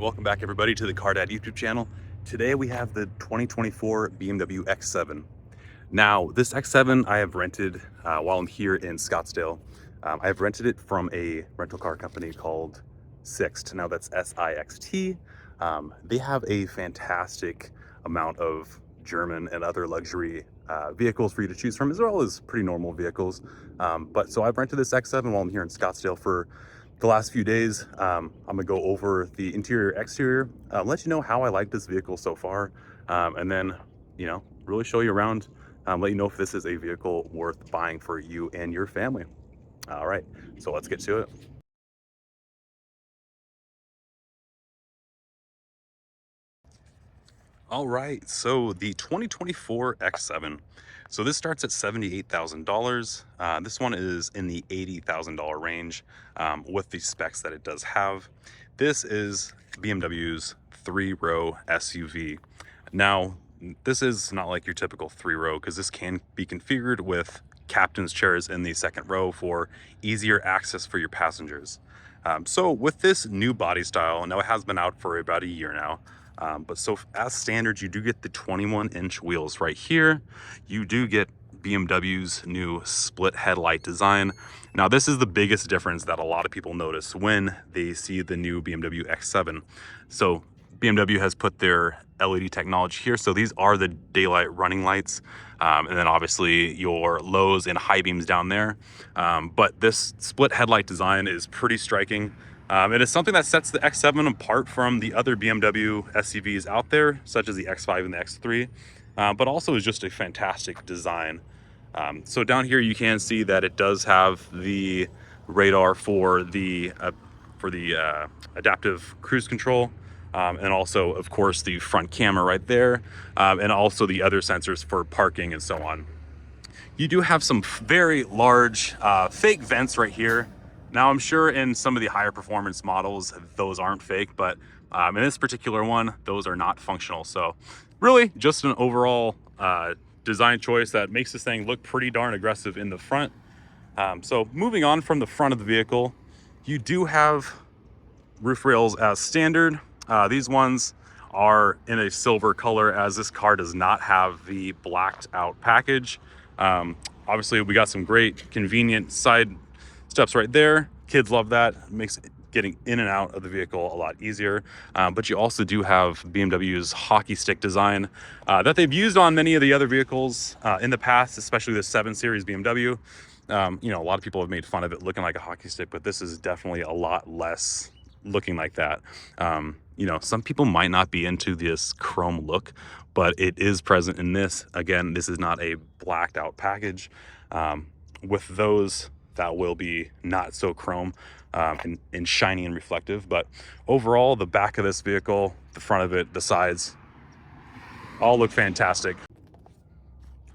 Welcome back everybody to the Car Dad YouTube channel. Today we have the 2024 BMW X7. Now this X7 I have rented while I'm here in Scottsdale. I have rented it from a rental car company called Sixt. Now that's S-I-X-T. They have a fantastic amount of German and other luxury vehicles for you to choose from, as well as pretty normal vehicles. So I've rented this X7 while I'm here in Scottsdale for the last few days. I'm gonna go over the interior, exterior, let you know how I like this vehicle so far, and then, really show you around, let you know if this is a vehicle worth buying for you and your family. All right, so let's get to it. All right, so the 2024 X7. So this starts at $78,000. This one is in the $80,000 range with the specs that it does have. This is BMW's three-row SUV. Now, this is not like your typical three-row because this can be configured with captain's chairs in the second row for easier access for your passengers. So with this new body style, now it has been out for about a year now, but so as standard, you do get the 21-inch wheels right here. You do get BMW's new split headlight design. Now this is the biggest difference that a lot of people notice when they see the new BMW X7. So BMW has put their LED technology here. So these are the daylight running lights. And then obviously your lows and high beams down there. But this split headlight design is pretty striking. It is something that sets the X7 apart from the other BMW SUVs out there, such as the X5 and the X3, but also is just a fantastic design. So down here you can see that it does have the radar for the adaptive cruise control, and also of course the front camera right there, and also the other sensors for parking and so on. You do have some very large fake vents right here. Now I'm sure in some of the higher performance models those aren't fake, but in this particular one those are not functional. So really just an overall design choice that makes this thing look pretty darn aggressive in the front. So moving on from the front of the vehicle, you do have roof rails as standard. These ones are in a silver color, as this car does not have the blacked out package. Obviously we got some great convenient side steps right there. Kids love that. It makes getting in and out of the vehicle a lot easier. But you also do have BMW's hockey stick design that they've used on many of the other vehicles in the past, especially the 7 Series BMW. A lot of people have made fun of it looking like a hockey stick, but this is definitely a lot less looking like that. Some people might not be into this chrome look, but it is present in this. Again, this is not a blacked out package. With those, that will be not so chrome and shiny and reflective. But overall, the back of this vehicle, the front of it, the sides, all look fantastic.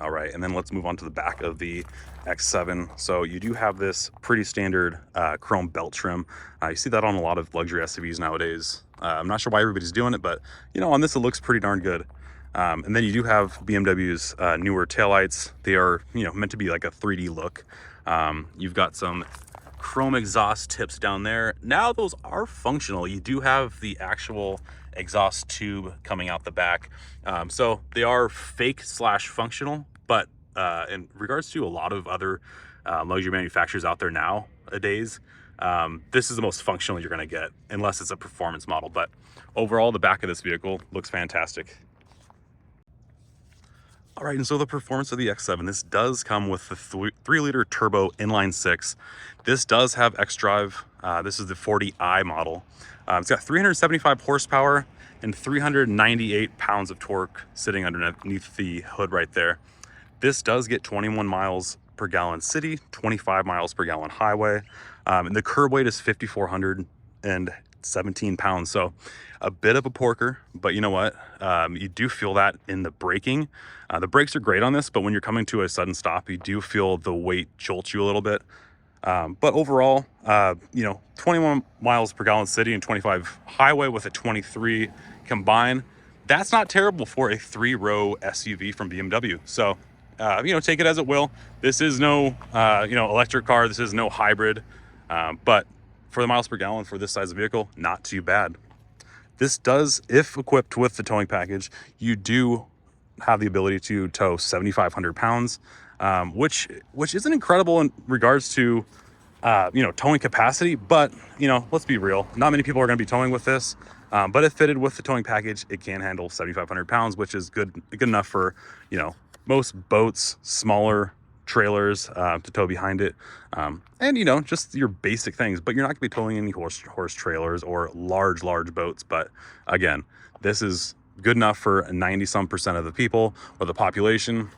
All right, and then let's move on to the back of the X7. So you do have this pretty standard chrome belt trim. You see that on a lot of luxury SUVs nowadays. I'm not sure why everybody's doing it, but on this it looks pretty darn good. And then you do have BMW's newer taillights. They are meant to be like a 3D look. You've got some chrome exhaust tips down there. Now those are functional. You do have the actual exhaust tube coming out the back. So they are fake / functional, but in regards to a lot of other luxury manufacturers out there nowadays, this is the most functional you're gonna get, unless it's a performance model. But overall, the back of this vehicle looks fantastic. All right, and so the performance of the X7, this does come with the 3-liter turbo inline-6. This does have xDrive. This is the 40i model. It's got 375 horsepower and 398 pounds of torque sitting underneath the hood right there. This does get 21 miles per gallon city, 25 miles per gallon highway. And the curb weight is 5,417 pounds. So a bit of a porker, but you know what? You do feel that in the braking. The brakes are great on this, but when you're coming to a sudden stop, you do feel the weight jolt you a little bit. But overall, 21 miles per gallon city and 25 highway with a 23 combined, that's not terrible for a 3-row SUV from BMW. So, take it as it will. This is no, electric car. This is no hybrid. But for the miles per gallon for this size of vehicle, not too bad. This does, if equipped with the towing package, you do have the ability to tow 7,500 pounds, which isn't incredible in regards to towing capacity. But let's be real, not many people are going to be towing with this. But if fitted with the towing package, it can handle 7,500 pounds, which is good enough for most boats, smaller trailers to tow behind it, and just your basic things. But you're not going to be towing any horse trailers or large boats. But again, this is good enough for 90% of the people or the population.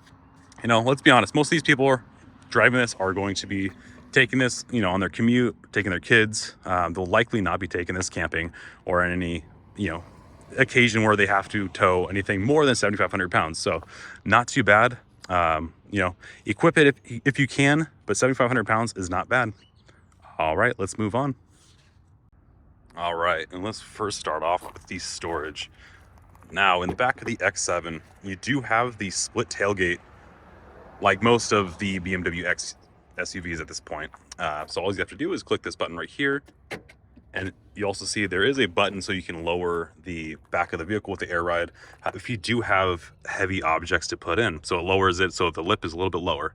Let's be honest, most of these people are driving this are going to be taking this on their commute, taking their kids. They'll likely not be taking this camping or in any occasion where they have to tow anything more than 7,500 pounds. So not too bad. Equip it if you can, but 7,500 pounds is not bad. All right, let's move on. All right, and let's first start off with the storage. Now, in the back of the X7, you do have the split tailgate, like most of the BMW X SUVs at this point. So all you have to do is click this button right here, and you also see there is a button so you can lower the back of the vehicle with the air ride if you do have heavy objects to put in. So it lowers it so the lip is a little bit lower.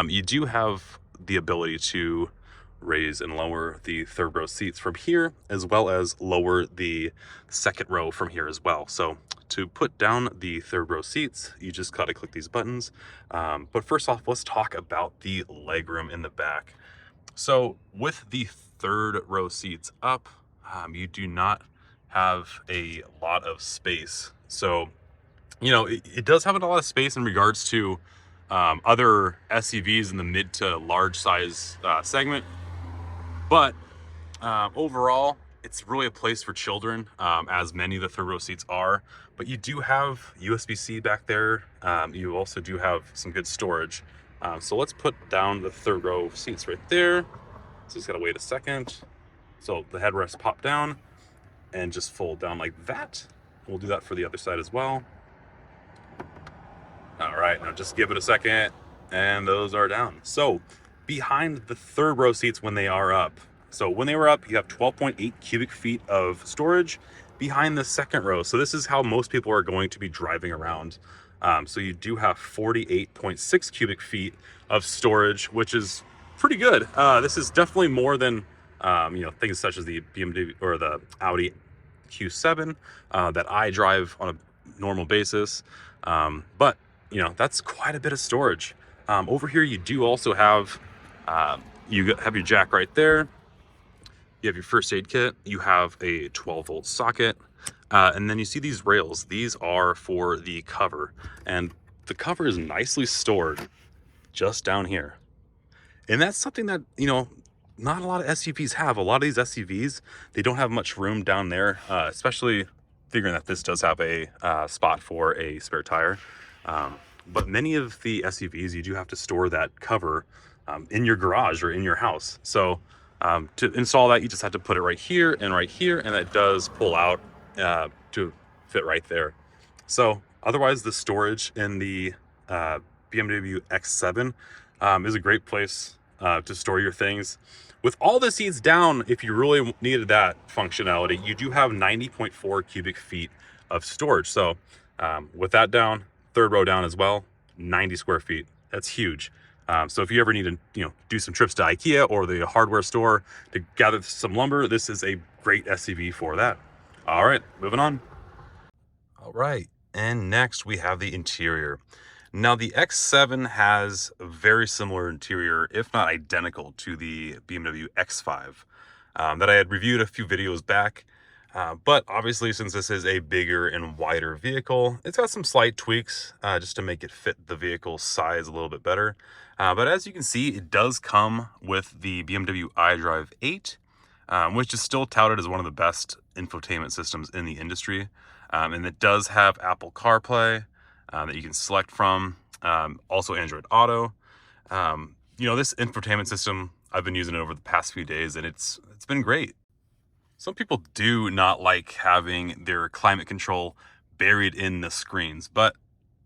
You do have the ability to raise and lower the third row seats from here, as well as lower the second row from here as well. So to put down the third row seats, you just gotta click these buttons. But first off, let's talk about the legroom in the back. So with the third row seats up, you do not have a lot of space. So, it does have a lot of space in regards to other SUVs in the mid to large size segment. But overall, it's really a place for children, as many of the third row seats are. But you do have USB-C back there. You also do have some good storage. So let's put down the third row seats right there. So just gotta wait a second. So the headrests pop down and just fold down like that. We'll do that for the other side as well. All right, now just give it a second, and those are down. So behind the third row seats when they are up, so when they were up, you have 12.8 cubic feet of storage behind the second row. So this is how most people are going to be driving around. So you do have 48.6 cubic feet of storage, which is pretty good. This is definitely more than things such as the BMW or the Audi Q7 that I drive on a normal basis. But that's quite a bit of storage. Over here, you do also have you have your jack right there. You have your first aid kit. You have a 12-volt socket. And then you see these rails. These are for the cover. And the cover is nicely stored just down here. And that's something that, not a lot of SUVs have. A lot of these SUVs, they don't have much room down there, especially figuring that this does have a spot for a spare tire. But many of the SUVs, you do have to store that cover in your garage or in your house. So to install that, you just have to put it right here, and that does pull out to fit right there. So otherwise, the storage in the BMW X7 is a great place to store your things. With all the seats down, if you really needed that functionality, you do have 90.4 cubic feet of storage. So with that down, third row down as well, 90 square feet. That's huge. So if you ever need to, do some trips to IKEA or the hardware store to gather some lumber, this is a great SUV for that. All right, moving on. All right, and next we have the interior. Now the X7 has a very similar interior, if not identical, to the BMW X5 that I had reviewed a few videos back. But obviously, since this is a bigger and wider vehicle, it's got some slight tweaks just to make it fit the vehicle's size a little bit better. But as you can see, it does come with the BMW iDrive 8, which is still touted as one of the best infotainment systems in the industry. And it does have Apple CarPlay that you can select from, also Android Auto. This infotainment system, I've been using it over the past few days, and it's been great. Some people do not like having their climate control buried in the screens, but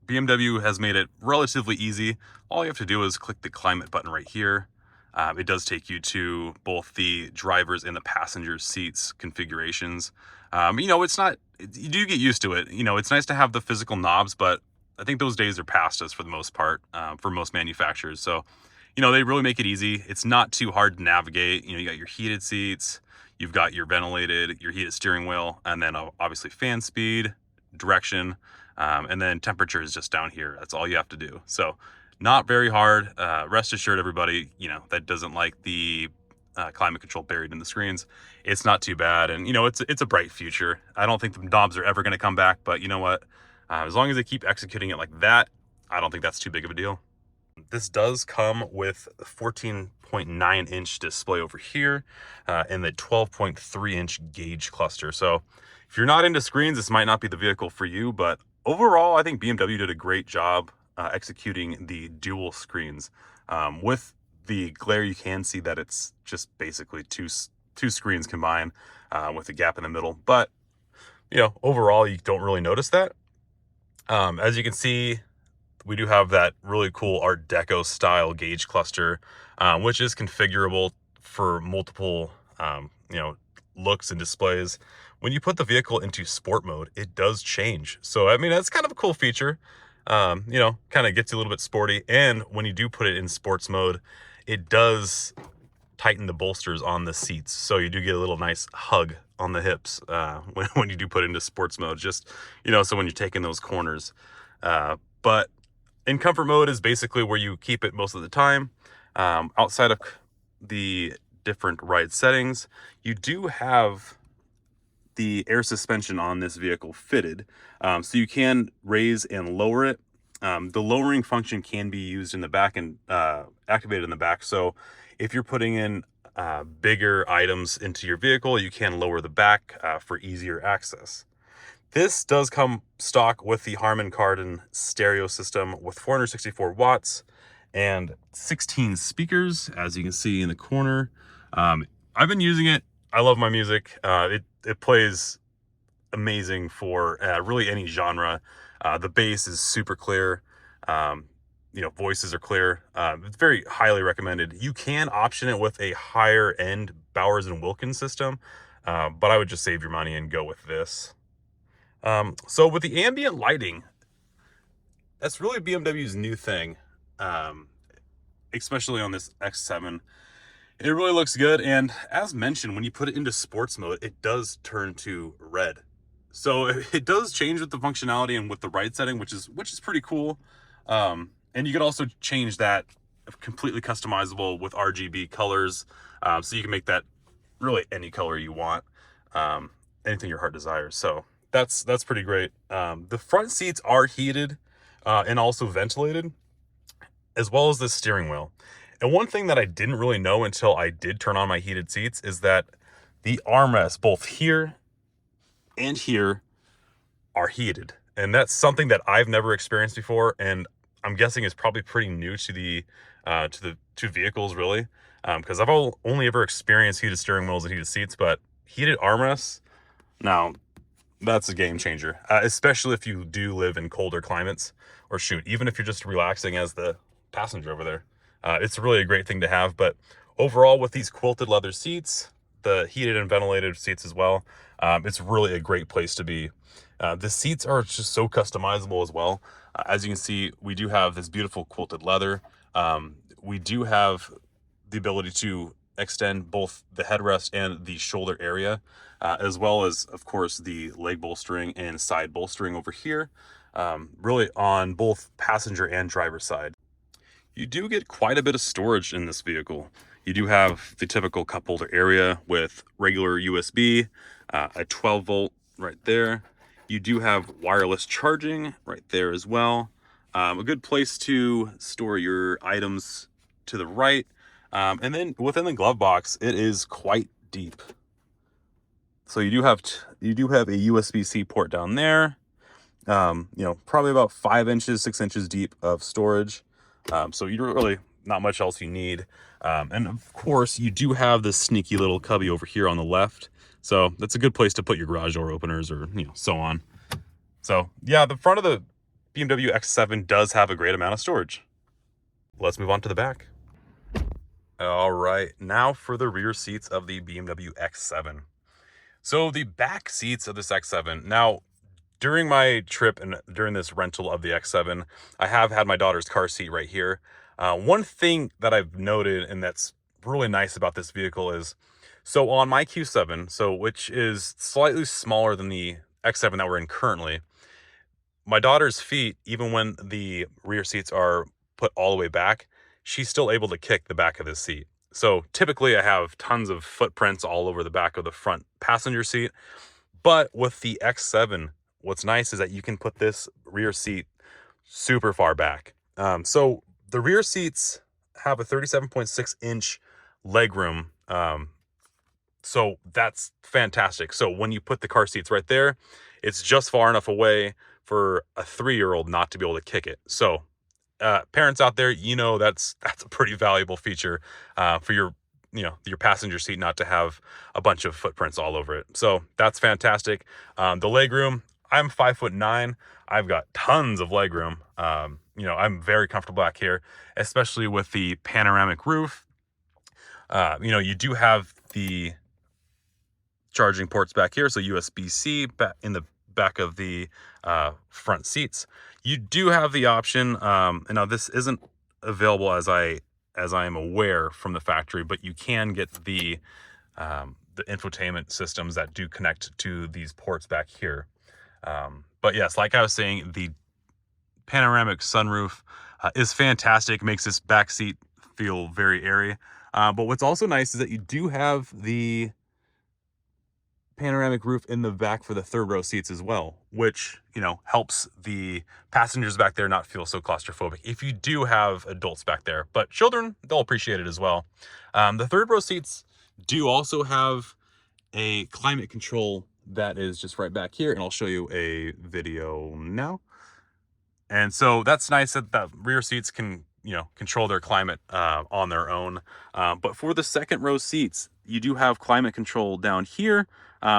BMW has made it relatively easy. All you have to do is click the climate button right here. It does take you to both the driver's and the passenger's seats configurations. You know, it's not, you do get used to it. You know, it's nice to have the physical knobs, but I think those days are past us for the most part, for most manufacturers. So, you know, they really make it easy. It's not too hard to navigate. You know, you got your heated seats, you've got your ventilated, your heated steering wheel, and then obviously fan speed, direction, and then temperature is just down here. That's all you have to do. So not very hard. Rest assured, everybody, you know, that doesn't like the climate control buried in the screens. It's not too bad. And, you know, it's a bright future. I don't think the knobs are ever going to come back, but you know what? As long as they keep executing it like that, I don't think that's too big of a deal. This does come with a 14.9-inch display over here and the 12.3-inch gauge cluster. So if you're not into screens, this might not be the vehicle for you, but overall, I think BMW did a great job executing the dual screens. With the glare, you can see that it's just basically two screens combined with a gap in the middle. But, you know, overall, you don't really notice that. As you can see, we do have that really cool Art Deco style gauge cluster, which is configurable for multiple, you know, looks and displays. When you put the vehicle into sport mode, it does change. So, I mean, that's kind of a cool feature. You know, kind of gets you a little bit sporty. And when you do put it in sports mode, it does tighten the bolsters on the seats. So you do get a little nice hug on the hips when you do put it into sports mode, just, you know, so when you're taking those corners. But in comfort mode is basically where you keep it most of the time. Outside of the different ride settings, you do have the air suspension on this vehicle fitted. So you can raise and lower it. The lowering function can be used in the back and activated in the back. So if you're putting in bigger items into your vehicle, you can lower the back for easier access. This does come stock with the Harman Kardon stereo system with 464 watts and 16 speakers, as you can see in the corner. I've been using it. I love my music. It plays amazing for really any genre. The bass is super clear. You know, voices are clear. It's very highly recommended. You can option it with a higher end Bowers and Wilkins system, but I would just save your money and go with this. So with the ambient lighting, that's really BMW's new thing, especially on this X7. It really looks good, and as mentioned, when you put it into sports mode, it does turn to red. So it does change with the functionality and with the ride setting, which is pretty cool. And you can also change that completely customizable with RGB colors, so you can make that really any color you want, anything your heart desires. So that's pretty great. The front seats are heated and also ventilated, as well as the steering wheel. And one thing that I didn't really know until I did turn on my heated seats is that the armrests, both here and here, are heated. And that's something that I've never experienced before, and I'm guessing is probably pretty new to the two vehicles, really, because I've only ever experienced heated steering wheels and heated seats, but heated armrests, now that's a game changer, especially if you do live in colder climates, or shoot, even if you're just relaxing as the passenger over there. It's really a great thing to have. But overall, with these quilted leather seats, the heated and ventilated seats as well, it's really a great place to be. The seats are just so customizable as well. As you can see, we do have this beautiful quilted leather. We do have the ability to extend both the headrest and the shoulder area, as well as, of course, the leg bolstering and side bolstering over here, really on both passenger and driver side. You do get quite a bit of storage in this vehicle. You do have the typical cup holder area with regular USB, a 12 volt right there. You do have wireless charging right there as well. A good place to store your items to the right. And then within the glove box, it is quite deep. So you do have a USB-C port down there. You know, probably about 5 inches, 6 inches deep of storage. So you don't really, not much else you need. And of course, you do have this sneaky little cubby over here on the left. So that's a good place to put your garage door openers, or, you know, so on. So yeah, the front of the BMW X7 does have a great amount of storage. Let's move on to the back. All right, now for the rear seats of the BMW X7. So the back seats of this X7, now during my trip and during this rental of the X7, I have had my daughter's car seat right here. One thing that I've noted and that's really nice about this vehicle is, so on my Q7, so which is slightly smaller than the X7 that we're in currently, my daughter's feet, even when the rear seats are put all the way back, she's still able to kick the back of the seat. So typically I have tons of footprints all over the back of the front passenger seat. But with the X7, what's nice is that you can put this rear seat super far back. So the rear seats have a 37.6-inch legroom. So that's fantastic. So when you put the car seats right there, it's just far enough away for a 3-year-old not to be able to kick it. So parents out there, that's a pretty valuable feature for your passenger seat not to have a bunch of footprints all over it. So that's fantastic. The legroom, I'm 5'9". I've got tons of legroom. I'm very comfortable back here, especially with the panoramic roof. You do have the charging ports back here, so USB-C back in the back of the front seats. You do have the option, and now this isn't available as I am aware from the factory, but you can get the infotainment systems that do connect to these ports back here. But yes, like I was saying, the panoramic sunroof is fantastic, makes this back seat feel very airy. But what's also nice is that you do have the panoramic roof in the back for the third row seats as well, which helps the passengers back there not feel so claustrophobic if you do have adults back there. But children, they'll appreciate it as well. The third row seats do also have a climate control that is just right back here, and I'll show you a video now. And so that's nice that the rear seats can control their climate on their own. But for the second row seats, you do have climate control down here,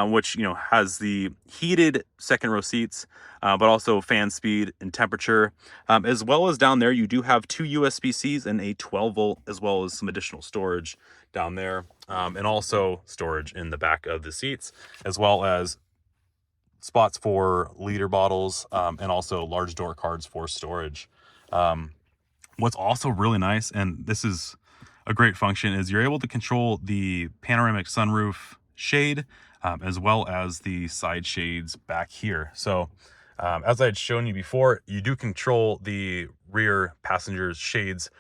which has the heated second row seats, but also fan speed and temperature, as well as down there you do have 2 USB-Cs and a 12-volt, as well as some additional storage down there, and also storage in the back of the seats, as well as spots for liter bottles, and also large door cards for storage. What's also really nice, and this is a great function, is you're able to control the panoramic sunroof shade, as well as the side shades back here. So as I had shown you before, you do control the rear passengers shades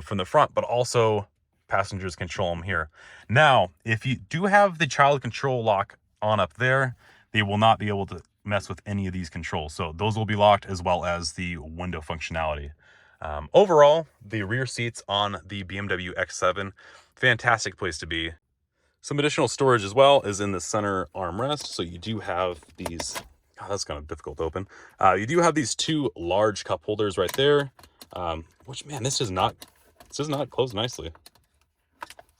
from the front, but also passengers control them here. Now, if you do have the child control lock on up there, they will not be able to mess with any of these controls. So those will be locked, as well as the window functionality. Overall, the rear seats on the BMW X7, fantastic place to be. Some additional storage as well is in the center armrest. So you do have these, that's kind of difficult to open. You do have these 2 large cup holders right there, which, man, this does not close nicely.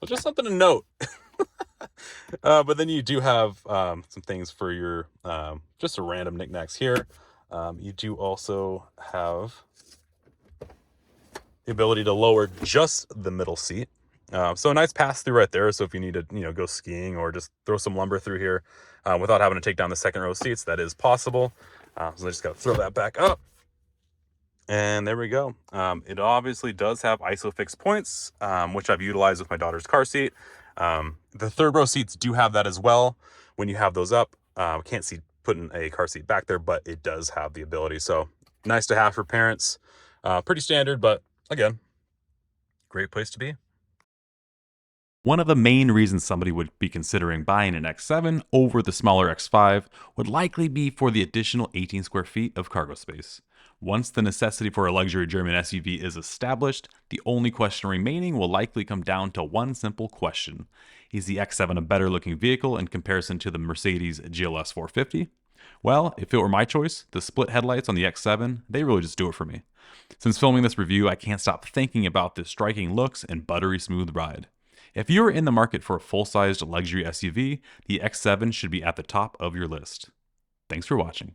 So just something to note. But then you do have some things for your just a random knickknacks here. You do also have the ability to lower just the middle seat. So a nice pass through right there. So if you need to, go skiing or just throw some lumber through here without having to take down the second row seats, that is possible. So I just got to throw that back up. And there we go. It obviously does have ISOFIX points, which I've utilized with my daughter's car seat. The third row seats do have that as well. When you have those up, can't see putting a car seat back there, but it does have the ability. So nice to have for parents. Pretty standard, but again, great place to be. One of the main reasons somebody would be considering buying an X7 over the smaller X5 would likely be for the additional 18 square feet of cargo space. Once the necessity for a luxury German SUV is established, the only question remaining will likely come down to one simple question. Is the X7 a better looking vehicle in comparison to the Mercedes GLS 450? Well, if it were my choice, the split headlights on the X7, they really just do it for me. Since filming this review, I can't stop thinking about the striking looks and buttery smooth ride. If you're in the market for a full-sized luxury SUV, the X7 should be at the top of your list. Thanks for watching.